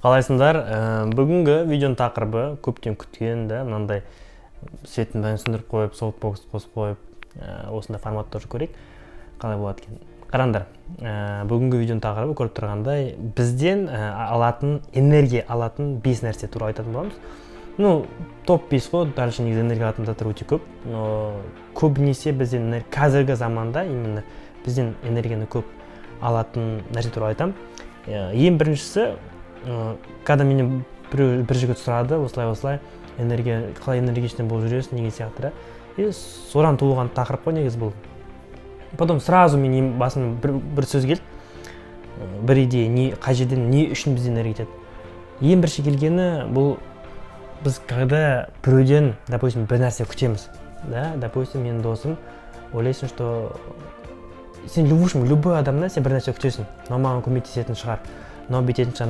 Қалайсыңдар? Бүгінгі видеоның тақырыбы көптен күткен, мынандай светтің бәрін сөндіріп қойып, софтбокс қосып қойып, осындай форматта уже көрейік. Қалай болады екен? Қараңдар. Бүгінгі видеоның тақырыбы көріп тұрғандай, бізден алатын энергия алатын 5 нәрсе туралы айтатын боламыз. Топ 5 қой, дальше негізі энергия алатын заттар өте көп. Но көбінесе бізден қазіргі заманда именно бізден энергияны көп алатын нәрсе туралы айтамын. Ең біріншісі, когда менен бір жігіт сұрады, осылай қалай энергичный болып жүресің деген сияқты. И содан туылған тақырып қой негізі бұл. Потом сразу мен басым бір сөз келді. Бір идея, қай жерден, не үшін бізден энергия кетеді. Ең бірінші келгені бұл біз когда біреуден, допустим, бір нәрсе күтеміз. Допустим, менің досым ойлайсың, что сен любой адамнан сен бір нәрсе күтесің. Но маған көмектесетін шығар. Но бүйтетін шығар,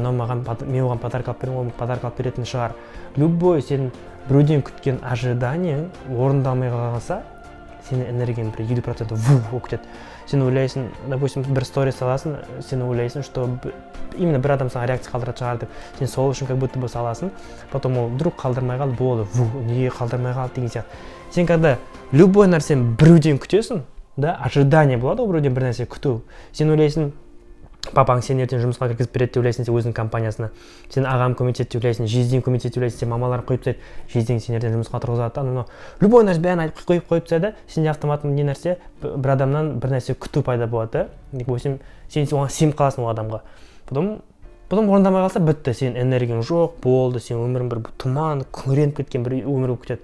мен оған подарка алып беремін, подарка алып беретін шығар. Любой сен біреуден күткен ожидание орындалмай қалса, сенің энергияң бір 50% болып кетеді. Сен ойлайсың, допустим, бір сторис саласың, сен ойлайсың, что именно бір адам саған реакция қалдырады шығар деп, сен сол үшін как будто бы саласың, потом ол вдруг қалдырмай қалды, болды, неге қалдырмай қалды деген сияқты. Сен когда любой нәрсені біреуден күтесің, ожидание болады ғой біреуден бір нәрсе күту. Сен ойлайсың, папаң сен ертең жұмысқа кіргізіп береді деп ойлайсың сен өзінің компаниясына. Сен ағам көмектеседі деп ойлайсың, жездең көмектеседі деп ойлайсың, сен мамаларың қойып тастайды, жездең сен ертең жұмысқа тұрғызады. Любой нәрсе бәрін айтып қойып тастайды, сенде автоматом не нәрсе бір адамнан бір нәрсе күту пайда болады. Допустим, сен оған сеніп қаласың ол адамға. Потом орындамай қалса бітті, сен энергияң жоқ, болды, сен өмірің бір тұман, күңіреніп кеткен бір өмір болып кетеді.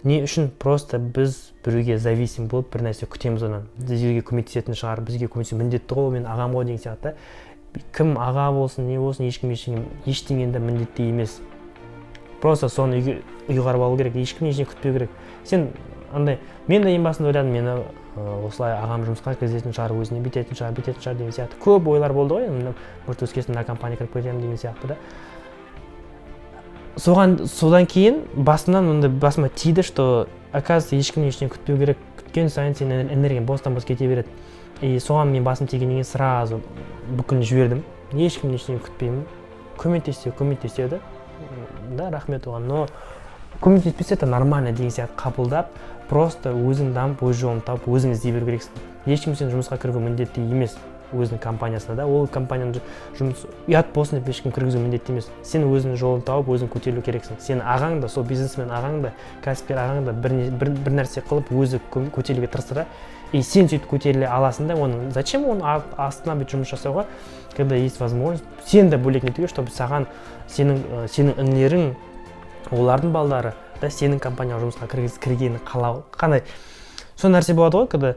Не үшін? Просто біз біреуге зависим болып бір нәрсе күтеміз онан. Бізге көмектесетін шығар, бізге көмектесетін міндетті ғой, мен ағам ғой деген сияқты. Кім аға болсын, не болсын, ешкім ештеңені міндетті емес. Просто соны ұйғарып алу керек, ешкім ештеңе күтпеу керек. Сен андай, мен де ең басында ойладым, мені осылай ағам жұмысқа кіргізетін шығар, өзіне бүйтетін шығар деген сияқты. Көп ойлар болды ғой, может өскесін мына компания кіріп кетемін деген сияқты да. Содан кейін басыма тиді, что оказывается ешкімнен ештеңе күтпеу керек. Күткен сайын сен энергияң бостан-бос кете береді. И соған мен басым тигеннен кейін сразу бүкілін жібердім. Ешкімнен ештеңе күтпеймін. Көмектеседі. Да, рахмет оған. Но көмектеспесе это нормально деген сияқты қабылдап, просто өзің дамып, өз жолын тауып, өзің іздей беру керексің. Ешкім сен жұмысқа кіруге міндетті емес. Өзінің компаниясына да, ол компанияның жұмыс ұят болсын деп ешкім кіргізу міндетті емес. Сен өзінің жолын тауып, өзің көтерілу керексің. Сен ағаң да, сол бизнесмен ағаң да, кәсіпкер ағаң да бір нәрсе қылып, өзі көтерілуге тырысты. И сен сөйтіп көтеріле аласың да, оны зачем оны астына бүйтіп жұмыс жасауға, когда есть возможность, сен де бөлек нетуге, чтобы саған сенің інілерің, олардың балдары да сенің компанияға жұмысқа кіргені қалау. Қандай? Сол нәрсе болады ғой, когда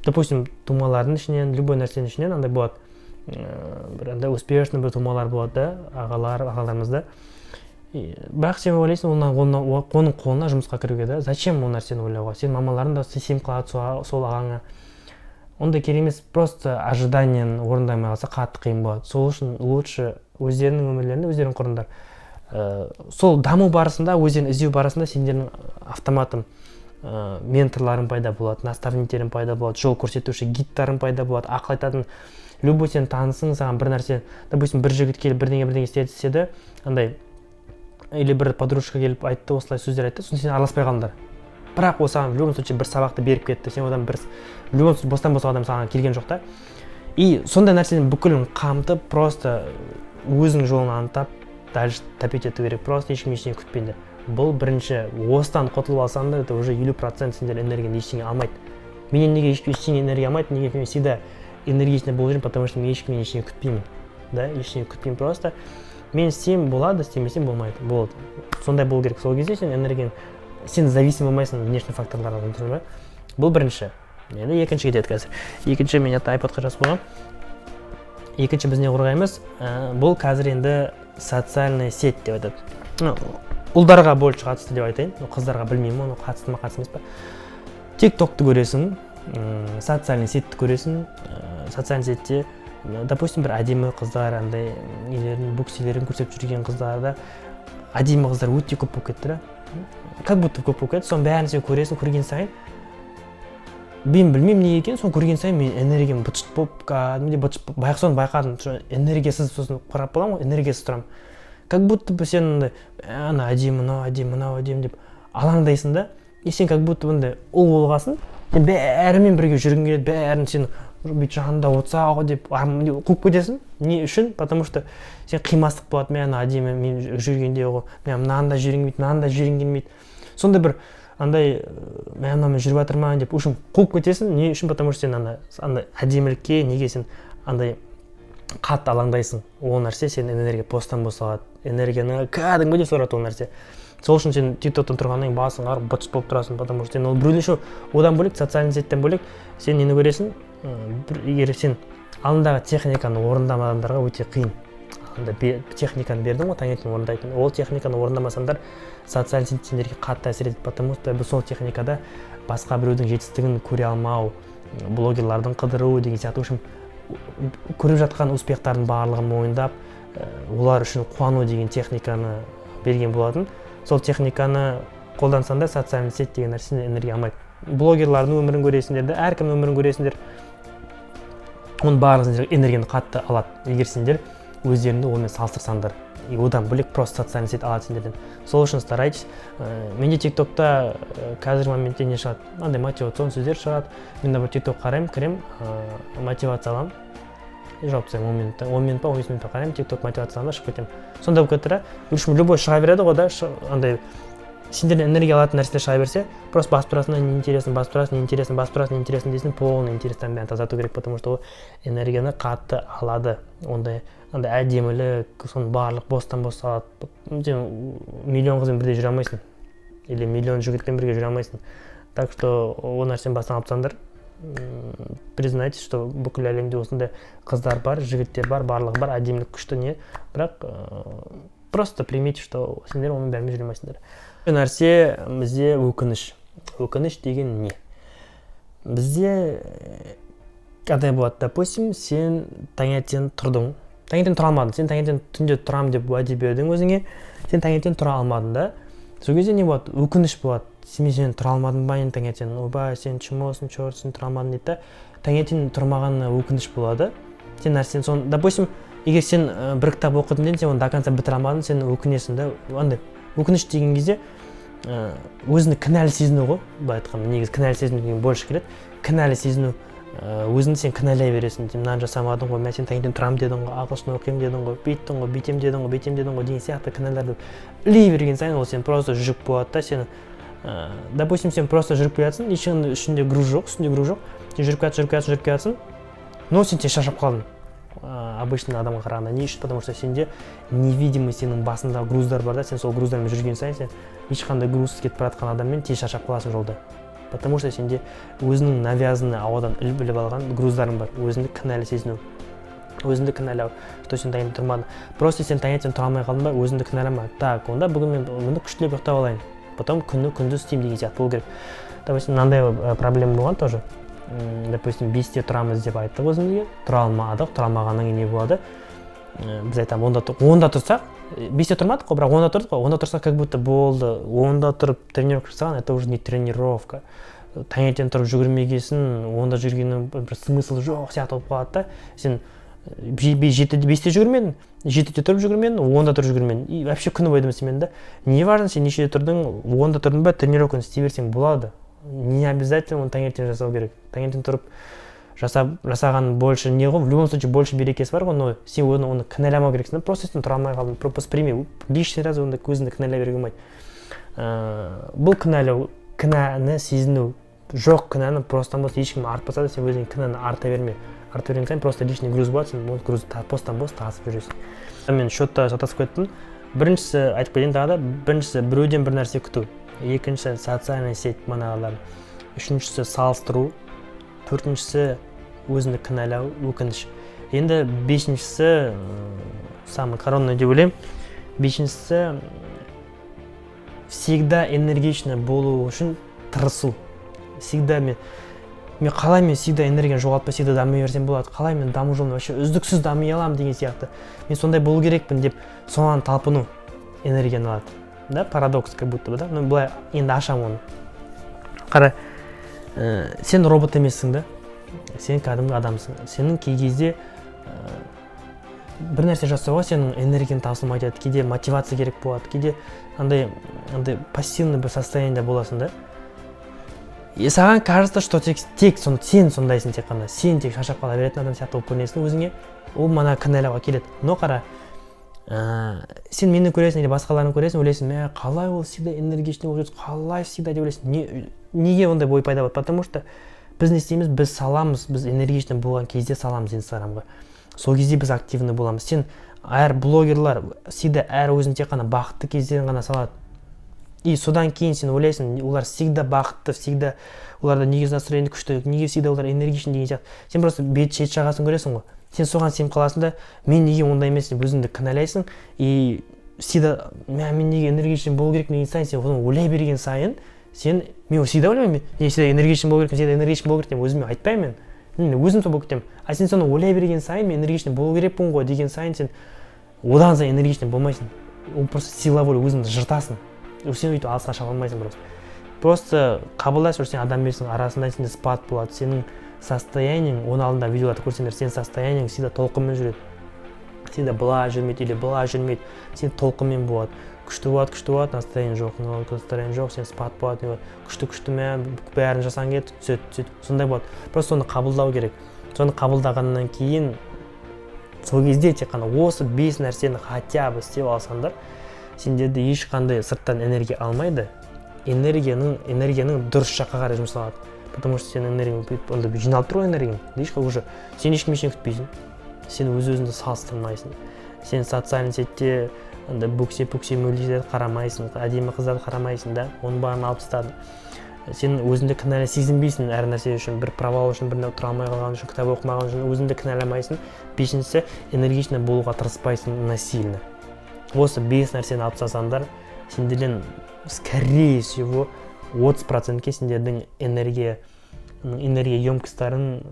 допустим, тумалардың ішінен, любой нәрсенің ішінен андай болады. Бір андай успешный бір тумалар болады да, ағаларымызда. Бірақ сен ойлайсың, оның қолына жұмысқа кіруге да, зачем ол нәрсені ойлауға? Сен мамаларың да сен қалады сол ағаңа. Онда керек емес, просто ожиданияны орындамай қалса қатты қиын болады. Сол үшін лучше өздерінің өмірлерінде өздерің құрыңдар. Сол даму барысында, өздерін іздеу барысында сендердің автоматом менторларың пайда болады, наставниктерің пайда болады, жол көрсетуші гидтарың пайда болады, ақыл айтатын, любой сен танысың, саған бір нәрсе, допустим, бір жігіт келіп бірдеңе істеді, андай, или бір подружка келіп айтты, осылай сөздер айтты, сосын сен араласпай қалыңдар. Бірақ ол саған в любом случае бір сабақты беріп кетті, сен одан в любом случае бостан-бос адам саған келген жоқ та. И сондай нәрсені бүкілін қамтып, просто өзің жолын анықтап, дальше тәпет ету керек, просто ешкім ештеңе күтпейді. Бұл бірінші, осыдан құтылып алсаң да, это уже 50% сендер энергияны ештеңе алмайды. Менен неге ештеңе энергия алмайды, неге мен всегда энергичный болып жүрмін, потому что мен ешкімнен ештеңе күтпеймін. Да, ештеңе күтпеймін, просто мен істеймін, болады, істемесем болмайды. Болды. Сондай болу керек. Сол кезде сен энергияң, сен зависим болмайсың внешний факторлардан, түсіндің бе? Бұл бірінші. Енді екінші кетеді қазір. Екінші мен iPod-қа жазып қойғам. Екінші біз не қорғаймыз? Бұл қазір енді социальная сеть деп айтады. Ұлдарға больше қатысты деп айтайын, қыздарға білмеймін, оны қатысты ма қатысты емес па. TikTok-ты көресің, социальный сетті көресің, социальный сетте, допустим, бір әдемі қыздар, андай буксилерін көрсетіп жүрген қыздарда, әдемі қыздар өте көп болып кетті. Как будто көп болып кетті, соның бәрін сен көресің, көрген сайын, мен білмеймін неге екенін, соны көрген сайын мен энергиям быт-шыт болып кәдімгідей быт-шыт соны байқадым. Энергиясыз сосын қарап боламын ғой, энергиясыз тұрамын. Как будто бы сен андай ана әдемі, мынау әдемі деп алаңдайсың да, и сен как будто андай ұл болғасын, сен бәрімен бірге жүргің келеді, бәрін сен бүйтіп жанында отырса ғой деп қуып кетесің. Не үшін? Потому что сен қимастық болады, мен ана әдемі, мен жүргенде ғой, мен мынанда жүргім келмейді. Сонда бір андай мен мынамен жүріп жатырмын деп үшін қуып кетесің. Не үшін? Потому что сен андай әдемілікке неге сен андай қатты алаңдайсың. Ол нәрсе сен энергия бостан бос алады. Энергияны кәдімгідей сорады ол нәрсе. Сол үшін сен тиктоктан тұрғаннан кейін басың ауырып быт-шыт болып тұрасың, потому что сен ол біреуден еще одан бөлек социальный сеттен бөлек сен нені көресің? Егер сен алдыңдағы техниканы орындамаған адамдарға өте қиын. Техниканы бердің ғой таңертең орындайтын. Ол техниканы орындамасаңдар социальный сеттерге қатты әсер етеді, потому что біз сол техникада басқа біреудің жетістігін көре алмау, блогерлардың қыдыру деген сияқты. Үшін көріп жатқан успехтардың барлығын мойындап, олар үшін қуану деген техниканы берген болатын. Сол техниканы қолдансаңдар социальный сет деген нәрсені энергия алмайды. Блогерлардың өмірін көресіңдер де, әркімнің өмірін көресіңдер. Оның барлығы энергияны қатты алады. Егер сендер өздеріңді онымен салыстырсаңдар, одан бөлек просто социальный сет алады сендерден. Сол үшін старайтесь. Менде тиктокта қазіргі моментте не шығады? Андай мотивацион сөздер шығады. Мен де бір тикток қараймын, кірем, мотивация аламын. Жауап тастаймын 10 минут па 15 минутта қараймын, тикток мотивацияны шығып кетемін. Сонда болып кетті. Үшім любой шыға береді ғой да, андай сендерден энергия алатын нәрселер шыға берсе, просто басып тұрасың, неинтересно дейсің, полный интерестен бәрін тазарту керек, потому что ол энергияны қатты алады. Ондай әдемілік, соның барлық бостан бос алады. Сен миллион қызбен бірге жүре алмайсың. Или миллион жігітпен бірге жүре алмайсың. Так что ол нәрсені бастан алып тастаңдар. Признайтесь, что бүкіл әлемде осындай қыздар бар, жігіттер бар, барлығы бар, әдемілік күшті не, бірақ просто примите, что сендер оның бәрімен жүре алмайсыңдар. Нәрсе бізде өкініш. Өкініш деген не? Бізде қандай болады? Допустим, сен таңертең тұрдың. Таңертең тұра алмадың. Сен таңертең түнде тұрам деп уәде бердің өзіңе. Сен таңертең тұра алмадың да. Сол кезде не болады? Өкініш болады. Сен тұра алмадың ба енді таңертең? Ойбай, сен чмосың, сен тұра алмадың дейді да. Таңертең тұрмағанына өкініш болады. Сен нәрсені сон, допустим, егер сен бір кітап оқыдың ден, сен оны до конца бітіре алмадың, сен өкінесің да. Андай өкініш деген кезде өзіңді кінәлі сезіну ғой. Былай айтқанда негізі кінәлі сезіну деген больше келеді. Кінәлі сезіну, өзіңді сен кінәлай бересің. Сен мынаны жасамадың ғой, мен сен таңертең тұрамын дедің ғой, ағылшын оқимын дедің ғой, бүйттің ғой, бүйтем дедің ғой деген сияқты кінәларды ілей берген сайын ол сен просто жүк болады да. Сен допустим, сен просто жүріп келатсың, ешқандай үстінде груз жоқ. Сен жүріп келатсың, но сен шаршап қалдың. Обычный адамға қарағанда не үшін? Потому что сенде невидимый сенің басында груздар бар да, сен сол груздармен жүрген сайын сен ешқандай грузсыз кетіп бара жатқан адаммен тез шаршап қаласың жолда. Потому что сенде өзінің навязанный ауадан іліп алған груздарың бар. Өзіңді кінәлі сезіну, өзіңді кінәлау, что сен таңертең тұрмадың. Просто сен таңертең тұра алмай қалдың ба, өзіңді кінәлама. Так, онда бүгін мен күштілеп ұйықтап алайын. Потом күндіз істеймін деген сияқты болу керек. Допустим, мынандай проблема болған тоже. Допустим, 5-те тұрамыз деп айттық өзімізге, тұра алмадық, тұра алмағаннан кейін не болады? Біз айтамыз, 10-да тұрсақ, 5-те тұрмадық қой, бірақ 10-да тұрдық қой, 10-да тұрсақ как будто болды, 10-да тұрып тренировка жасаған, это уже не тренировка. Таңертең тұрып жүгірмегесін, 10-да жүргеннің бір смысл жоқ сияқты болып қалады да. Сен 5-те жүгірмедің, 7-те тұрып жүгірмедің, 10-да тұрып жүгірмедің. И вообще күні бойы демесемен да, не важно, сен нешеде тұрдың, 10-да тұрдың ба, тренировканы істей берсең болады. Не обязательно оны таңертең жасау керек. Таңертең тұрып жасаған больше не ғой, в любом случае больше берекесі бар ғой, но сен оны кінәламау керексің. Просто сен тұра алмай қалдың, просто прими. Лишний раз онда көзіңді кінәлай беруге болмайды. Бұл кінәлау, кінәні сезіну жоқ, кінәні просто ешкім артпаса да сен өзіңе кінәні арта берме. Арта берген сайын просто лишний груз болады, сен ол грузды постан бос тасып жүресің. Мен счетта шатасып кеттім. Біріншісі айтып кетейін тағы да, біріншісі біреуден бір нәрсе күту. Екіншісі социальный сеть манағалар, үшіншісі салыстыру, төртіншісі өзіңді кінәлау, өкініш. Енді бесіншісі самый коронный деп ойлаймын. Бесіншісі всегда энергично болу үшін тырысу. Всегда мен қалай всегда энергияны жоғалтпай всегда дами берсем болады, қалай мен даму жолын вообще үздіксіз дами аламын деген сияқты. Мен сондай болу керекпін деп соған талпыну энергияны алады. Да, парадокс как будто бы, да? Но былай енді ашамын оны. Қара, сен робот емессің да, сен кәдімгі адамсың. Сенің кей кезде бір нәрсе жасауға сенің энергияң таусылмай жатады, кейде мотивация керек болады, кейде андай пассивный бір состояниеде боласың да. И саған кажется, что тек сен сондайсың, тек қана сен тек шаршап қала беретін адам сияқты болып көрінесің өзіңе. Ол мана кінәлауға келеді. Но қара, сен мені көресің или басқаларын көресің, ойлайсың, қалай ол всегда энергичный болып жүреді, қалай всегда деп ойлайсың. Неге ондай ой пайда болады? Потому что біз не істейміз, біз саламыз, біз энергичный болған кезде саламыз Инстаграмға. Сол кезде біз активный боламыз. Сен әр блогерлар всегда әр өзін тек қана бақытты кездерін ғана салады. И содан кейін сен ойлайсың, олар всегда бақытты, всегда оларда неге настроение күшті, неге всегда олар энергичный деген сияқты. Сен просто шет жағасын көресің ғой. Сен соған сеніп қаласың да, мен неге ондай емес деп өзіңді кінәлайсың. И всегда мен неге энергичный болу керек деген сайын, сен оны ойлай берген сайын, мен всегда ойлаймын, мен всегда энергичный болу керек, всегда энергичный болу керек деп өзіме айтпаймын. Мен өзім сол болып кетемін. А сен соны ойлай берген сайын, мен энергичный болу керекпін ғой деген сайын, сен одан сайын энергичный болмайсың. Ол просто сила воли өзіңді жыртасың. Сен өйтіп алысқа шыға алмайсың просто қабылдайсың, сен адаммен арасында сенде спад болады, сенің состояниең, оны алдында видеоларда көрсеңдер, сен состояниең всегда толқынмен жүреді, всегда былай жүрмейді или былай жүрмейді, сен толқынмен болады, күшті болады, настроение жоқ, сен спад болады, күшті бәрін жасаң келеді, түседі, сондай болады. Просто соны қабылдау керек. Соны қабылдағаннан кейін сол кезде тек қана осы 5 нәрсені хотя бы істеп алсаңдар, сендерде ешқандай сырттан энергия алмайды, энергияның дұрыс жаққа қарай жұмсалады. Потому что сен энергияң жиналып тұр ғой, энергияң. Уже сен ешкімнен күтпейсің. Сен өз-өзіңді салыстырмайсың. Сен социальный сетте бүксе мөлдерді қарамайсың, әдемі қыздарды қарамайсың да, оның барын алып тастадың. Сен өзіңді кінәлі сезінбейсің әр нәрсе үшін, бір провал үшін, бір тұра алмай қалған үшін, кітап оқымаған үшін өзіңді кінәламайсың. 5-ші, энергичный болуға тырыспайсың насильно. Осы 5 нәрсені алып тастасаңдар, сендерден скорее всего 30%-ке сендердің энергия емкостарын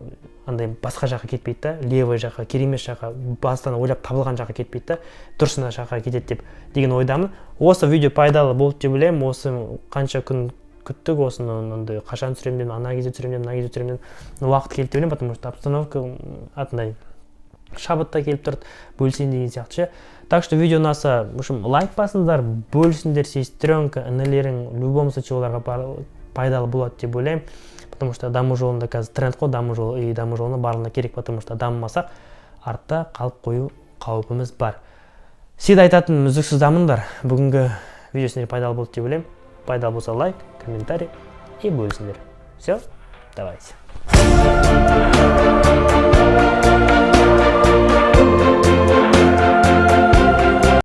басқа жаққа кетпейді да, левый жаққа, керемет жаққа, бастан ойлап табылған жаққа кетпейді да, дұрысына жаққа кетеді деген ойдамын. Осы видео пайдалы болды деп ойлаймын. Осы қанша күн күттік, осыны қашан түсіремін, ана кезде түсіремін, мына кезде түсіремін, уақыт келді деп ойлаймын, потому что обстановка шабытта келіп тұрды, бөлісейін деген сияқты. Так что видео ұнаса, лайк басыңдар, бөлісіңдер, сестренка, інілерің, в любом случае оларға пайдалы болады деп ойлаймын. Потому что даму жолында қазір тренд қой, даму жолына барлығына керек, потому что дамымасақ артта қалып қою қауіпіміз бар. Всегда айтатын үздіксіз дамыңдар. Бүгінгі видео сендерге пайдалы болды деп ойлаймын. Пайдалы болса лайк, комментарий и бөлісіңдер. Все, давайте.